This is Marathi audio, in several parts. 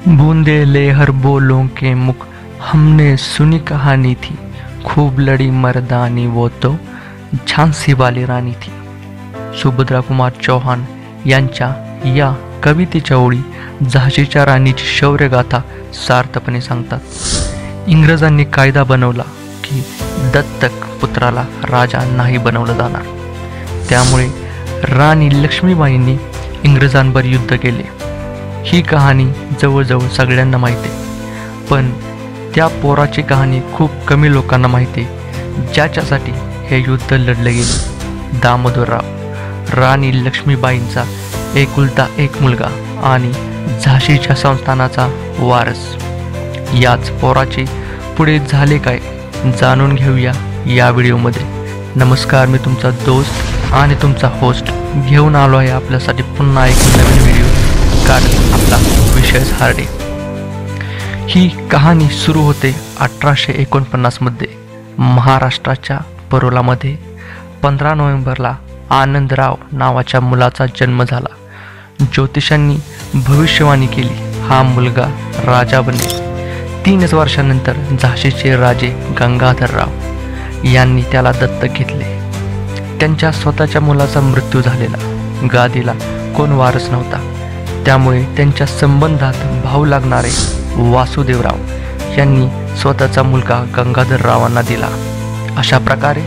बूंदे लेहर बोलों के मुख हमने सुनी कहानी थी, खूब लड़ी मर्दानी वो तो झांसी वाली राणी थी। सुभद्रा कुमार चौहान यांच्या या कवितेच्या ओळी झाशीच्या राणीची शौर्यगाथा सार्थपणे सांगतात। इंग्रजांनी कायदा बनवला की दत्तक पुत्राला राजा नाही बनवलं जाणार, त्यामुळे राणी लक्ष्मीबाईंनी इंग्रजांवर युद्ध केले। ही कहाणी जवळजवळ सगळ्यांना माहिती आहे, पण त्या पोराची कहाणी खूप कमी लोकांना माहिती आहे ज्याच्यासाठी हे युद्ध लढले गेले। दामोदरराव राणी लक्ष्मीबाईंचा एकुलता एक मुलगा आणि झाशीच्या संस्थानाचा वारस। याच पोराचे पुढे झाले काय जाणून घेऊया या व्हिडिओमध्ये। नमस्कार, मी तुमचा दोस्त आणि तुमचा होस्ट घेऊन आलो आहे आपल्यासाठी पुन्हा एक नवीन व्हिडिओ, कारण आपला विषयच हार्डे। ही कहाणी सुरू होते 1849 मध्ये महाराष्ट्राच्या परोलामध्ये। 15 नोव्हेंबरला आनंदराव नावाच्या मुलाचा जन्म झाला। ज्योतिषांनी भविष्यवाणी केली, हा मुलगा राजा बनेल। 3 वर्षानंतर झाशीचे राजे गंगाधरराव यांनी त्याला दत्तक घेतले। त्यांच्या स्वतःच्या मुलाचा मृत्यू झालेला, गादीला कोण वारस नव्हता, त्यामुळे त्यांच्या संबंधात भाऊ लागणारे वासुदेवराव यांनी स्वतःचा मुलगा गंगाधररावांना दिला। अशा प्रकारे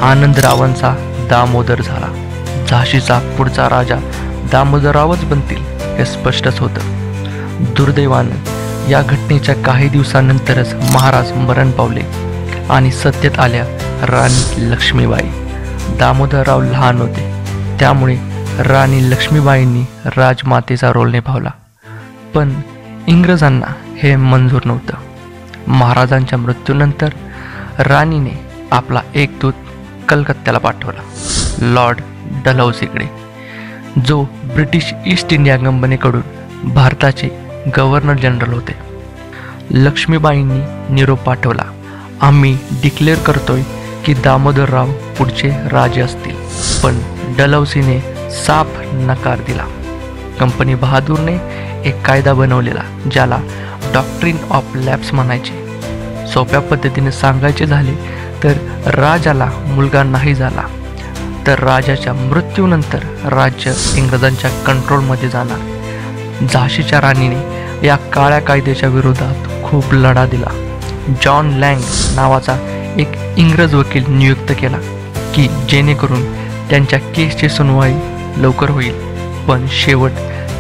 आनंदरावांचा दामोदर झाला। झाशीचा पुढचा राजा दामोदररावच बनतील हे स्पष्टच होतं। दुर्दैवानं या घटनेच्या काही दिवसानंतरच महाराज मरण पावले आणि सत्तेत आल्या राणी लक्ष्मीबाई। दामोदरराव लहान होते, त्यामुळे राणी लक्ष्मीबाईंनी राजमातेचा रोल निभावला, पण इंग्रजांना हे मंजूर नव्हतं। महाराजांच्या मृत्यूनंतर राणीने आपला एक दूत कलकत्त्याला पाठवला, लॉर्ड डलहौसीकडे, जो ब्रिटिश ईस्ट इंडिया कंपनीकडून भारताचे गव्हर्नर जनरल होते। लक्ष्मीबाईंनी निरोप पाठवला, आम्ही डिक्लेअर करतोय की दामोदरराव पुढचे राजे असतील, पण डलहौसीने साफ नकार दिला। कंपनी बहादूरने एक कायदा बनवलेला, ज्याला डॉक्ट्रिन ऑफ लॅप्स म्हणायचे। सोप्या पद्धतीने सांगायचे झाले तर राजाला मुलगा नाही झाला तर राजाच्या मृत्यूनंतर राज्य इंग्रजांच्या कंट्रोलमध्ये जाणार। झाशीच्या राणीने या काळ्या कायद्याच्या विरोधात खूप लढा दिला। जॉन लँग नावाचा एक इंग्रज वकील नियुक्त केला की जेणेकरून त्यांच्या केसची सुनवाई लवकर होईल, पण शेवट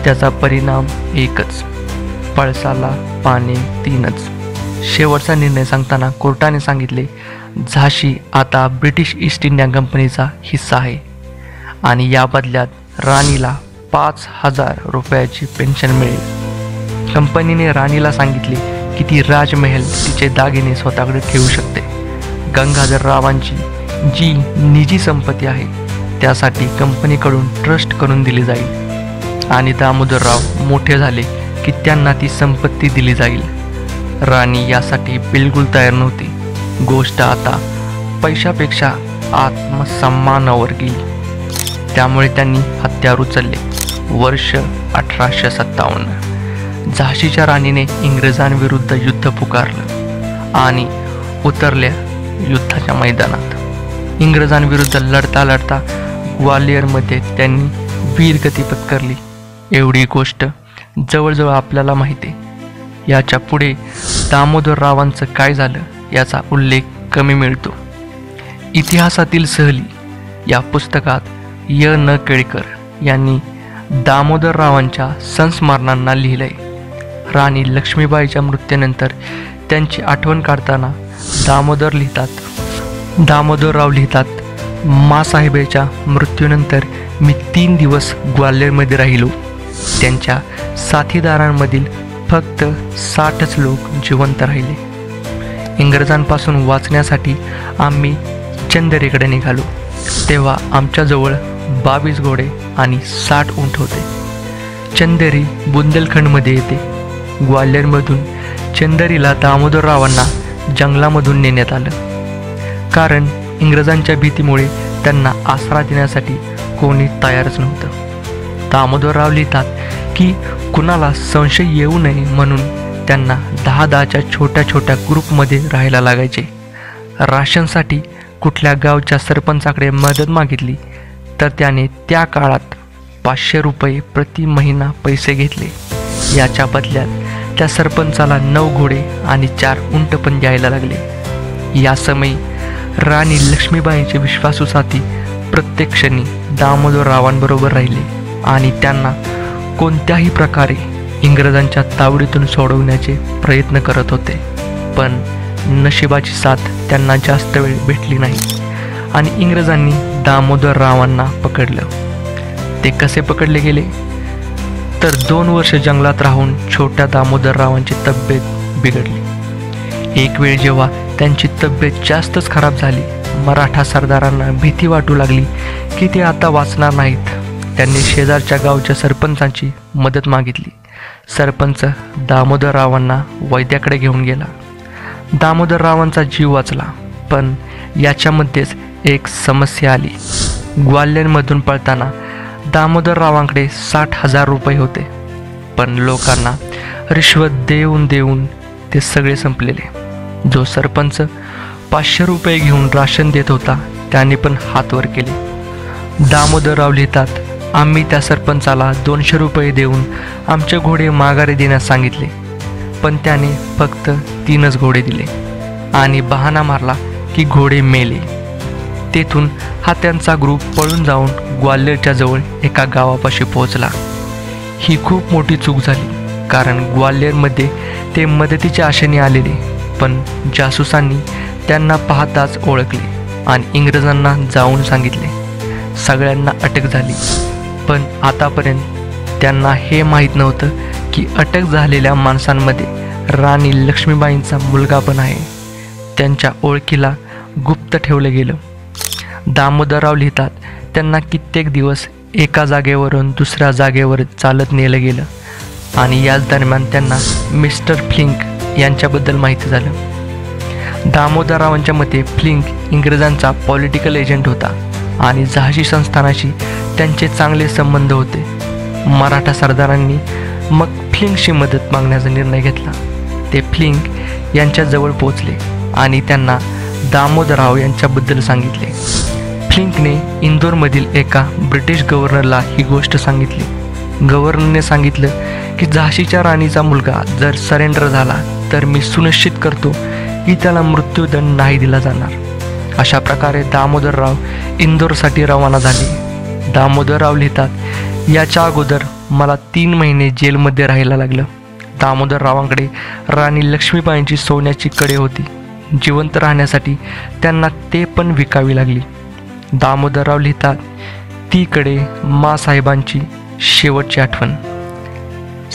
त्याचा परिणाम एकच, पळसाला पाने 3च। शेवटचा निर्णय सांगताना कोर्टाने सांगितले, झाशी आता ब्रिटिश ईस्ट इंडिया कंपनीचा हिस्सा आहे आणि या बदल्यात राणीला 5,000 रुपयाची पेन्शन मिळेल। कंपनीने राणीला सांगितले की ती राजमहल तिचे दागिने स्वतःकडे ठेवू शकते। गंगाधररावांची जी निजी संपत्ती आहे त्यासाठी कंपनीकडून ट्रस्ट करून दिली जाईल आणि दामोदरराव मोठे झाले की त्यांना ती संपत्ती दिली जाईल। राणी यासाठी बिलकुल तयार नव्हती। गोष्ट आता पैशापेक्षा आत्मसन्मानावर गेली, त्यामुळे त्यांनी हत्यार उचलले। वर्ष 1857 झाशीच्या राणीने इंग्रजांविरुद्ध युद्ध पुकारलं आणि उतरल्या युद्धाच्या मैदानात। इंग्रजांविरुद्ध लढता लढता ग्वालियरमध्ये त्यांनी वीरगती पत्करली। एवढी गोष्ट जवळजवळ आपल्याला माहिती आहे। याच्या पुढे दामोदररावांचं काय झालं याचा उल्लेख कमी मिळतो। इतिहासातील सहली या पुस्तकात न केळकर यांनी दामोदररावांच्या संस्मरणांना लिहिलंय। राणी लक्ष्मीबाईच्या मृत्यूनंतर त्यांची आठवण काढताना दामोदरराव लिहितात, मासाहेबाच्या मृत्यूनंतर मी 3 दिवस ग्वाल्हेरमध्ये राहिलो। त्यांच्या साथीदारांमधील फक्त 60च लोक जिवंत राहिले। इंग्रजांपासून वाचण्यासाठी आम्ही चंदेरीकडे निघालो, तेव्हा आमच्याजवळ 22 घोडे आणि 60 ऊंट होते। चंदेरी बुंदेलखंडमध्ये येते। ग्वाल्हेरमधून चंदेरीला दामोदररावांना जंगलामधून नेण्यात आलं, कारण इंग्रजांच्या भीतीमुळे त्यांना आसरा देण्यासाठी कोणी तयारच नव्हतं। दामोदरराव लिहितात की कुणाला संशय येऊ नये म्हणून त्यांना 10-10च्या छोट्या छोट्या ग्रुपमध्ये राहायला लागायचे. राशनसाठी कुठल्या गावच्या सरपंचाकडे मदत मागितली तर त्याने त्या काळात 500 रुपये प्रति महिना पैसे घेतले. याच्या बदल्यात त्या सरपंचाला 9 घोडे आणि 4 उंट पण द्यायला लागले. या समयी राणी लक्ष्मीबाईंचे विश्वासू साथी प्रत्येक क्षणी दामोदररावांबरोबर राहिले आणि त्यांना कोणत्याही प्रकारे इंग्रजांच्या तावडीतून सोडवण्याचे प्रयत्न करत होते. पण नशिबाची साथ त्यांना जास्त वेळ भेटली नाही आणि इंग्रजांनी दामोदररावांना पकडलं. ते कसे पकडले गेले तर 2 वर्ष जंगलात राहून छोट्या दामोदररावांची तब्येत बिघडली. एक वेळ जेव्हा त्यांची तब्येत जास्तच खराब झाली, मराठा सरदारांना भीती वाटू लागली की ते आता वाचणार नाहीत. त्यांनी शेजारच्या गावच्या सरपंचांची मदत मागितली. सरपंच दामोदररावांना वैद्याकडे घेऊन गेला. दामोदररावांचा जीव वाचला. पण याच्यामध्येच एक समस्या आली. ग्वाल्हेरमधून पळताना दामोदररावांकडे 60,000 रुपये होते. पण लोकांना रिश्वत देऊन देऊन ते सगळे संपलेले. जो सरपंच 500 रुपये घेऊन राशन देत होता त्याने पण हात वर केले. दामोदरराव लिहितात, आम्ही त्या सरपंचाला 200 रुपये देऊन आमचे घोडे माघारी देण्यास सांगितले, पण त्याने फक्त 3च घोडे दिले आणि बहाणा मारला की घोडे मेले. तेथून हा त्यांचा ग्रुप पळून जाऊन ग्वाल्हेरच्या जवळ एका गावापाशी पोहोचला. ही खूप मोठी चूक झाली, कारण ग्वाल्हेरमध्ये ते मदतीच्या आशेने आलेले, पण जासूसांनी त्यांना पाहताच ओळखले आणि इंग्रजांना जाऊन सांगितले. सगळ्यांना अटक झाली. पण आतापर्यंत त्यांना हे माहीत नव्हतं की अटक झालेल्या माणसांमध्ये राणी लक्ष्मीबाईंचा मुलगा पण आहे. त्यांच्या ओळखीला गुप्त ठेवलं गेलं. दामोदरराव लिहितात, त्यांना कित्येक दिवस एका जागेवरून दुसऱ्या जागेवर चालत नेलं गेलं आणि याच दरम्यान त्यांना मिस्टर फ्लिंक यांच्याबद्दल माहिती झालं. दामोदररावांच्या मते फ्लिंक इंग्रजांचा पॉलिटिकल एजंट होता आणि झाशी संस्थानाशी त्यांचे चांगले संबंध होते. मराठा सरदारांनी मग फ्लिंकशी मदत मागण्याचा निर्णय घेतला. ते फ्लिंक यांच्याजवळ पोहोचले आणि त्यांना दामोदरराव यांच्याबद्दल सांगितले. फ्लिंकने इंदोरमधील एका ब्रिटिश गव्हर्नरला ही गोष्ट सांगितली. गव्हर्नरने सांगितलं की झाशीच्या राणीचा मुलगा जर सरेंडर झाला तर मी सुनिश्चित करतो की त्याला मृत्यूदंड नाही दिला जाणार. अशा प्रकारे दामोदरराव इंदोरसाठी रवाना झाले. दामोदरराव लिहितात, याच्या अगोदर मला 3 महिने जेलमध्ये राहायला लागलं. दामोदररावांकडे राणी लक्ष्मीबाईंची सोन्याची कडे होती. जिवंत राहण्यासाठी त्यांना ते पण विकावी लागली. दामोदरराव लिहितात, ती कडे माँसाहेबांची शेवटची आठवण.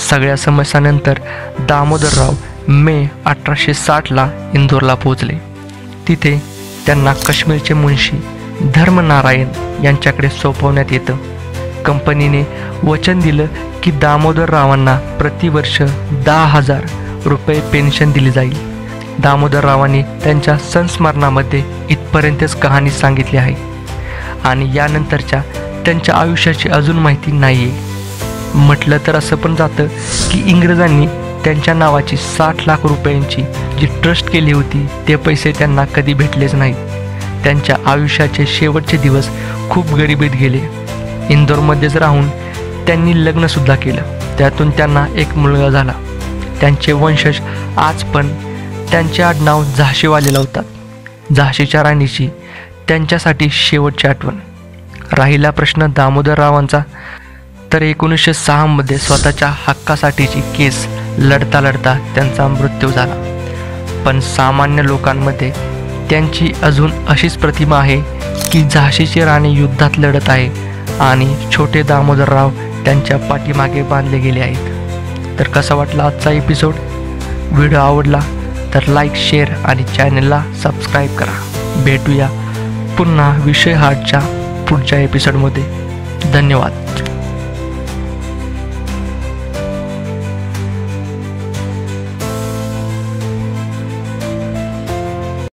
सगळ्या समस्यांनंतर दामोदरराव मे 1860ला इंदोरला पोहोचले. तिथे त्यांना काश्मीरचे मुन्शी धर्मनारायण यांच्याकडे सोपवण्यात येतं. कंपनीने वचन दिलं की दामोदररावांना प्रतिवर्ष 10,000 रुपये पेन्शन दिली जाईल. दामोदररावांनी त्यांच्या संस्मरणामध्ये इथपर्यंतच कहाणी सांगितली आहे आणि यानंतरच्या त्यांच्या आयुष्याची अजून माहिती नाही आहे. म्हटलं तर असं पण जातं की इंग्रजांनी त्यांच्या नावाची 60 लाख रुपयांची जी ट्रस्ट केली होती ते पैसे त्यांना कधी भेटलेच नाहीत. त्यांच्या आयुष्याचे शेवटचे दिवस खूप गरिबीत गेले. इंदोरमध्येच राहून त्यांनी लग्नसुद्धा केलं. त्यातून त्यांना एक मुलगा झाला. त्यांचे वंशज आज पण त्यांचे आडनाव झाशीवाले लावतात. झाशीच्या राणीची त्यांच्यासाठी शेवटची आठवण. राहिला प्रश्न दामोदररावांचा, तर 1906मध्ये स्वतःच्या हक्कासाठीची केस लढता लढता त्यांचा मृत्यू झाला. पण सामान्य लोकांमध्ये त्यांची अजून अशीच प्रतिमा आहे की झाशीची राणी युद्धात लढत आहे आणि छोटे दामोदरराव त्यांच्या पाठीमागे बांधले गेले आहेत. तर कसा वाटला आजचा एपिसोड? व्हिडिओ आवडला तर लाईक, शेअर आणि चॅनलला सबस्क्राईब करा. भेटूया पुन्हा विषय हार्टच्या पुढच्या एपिसोडमध्ये. धन्यवाद.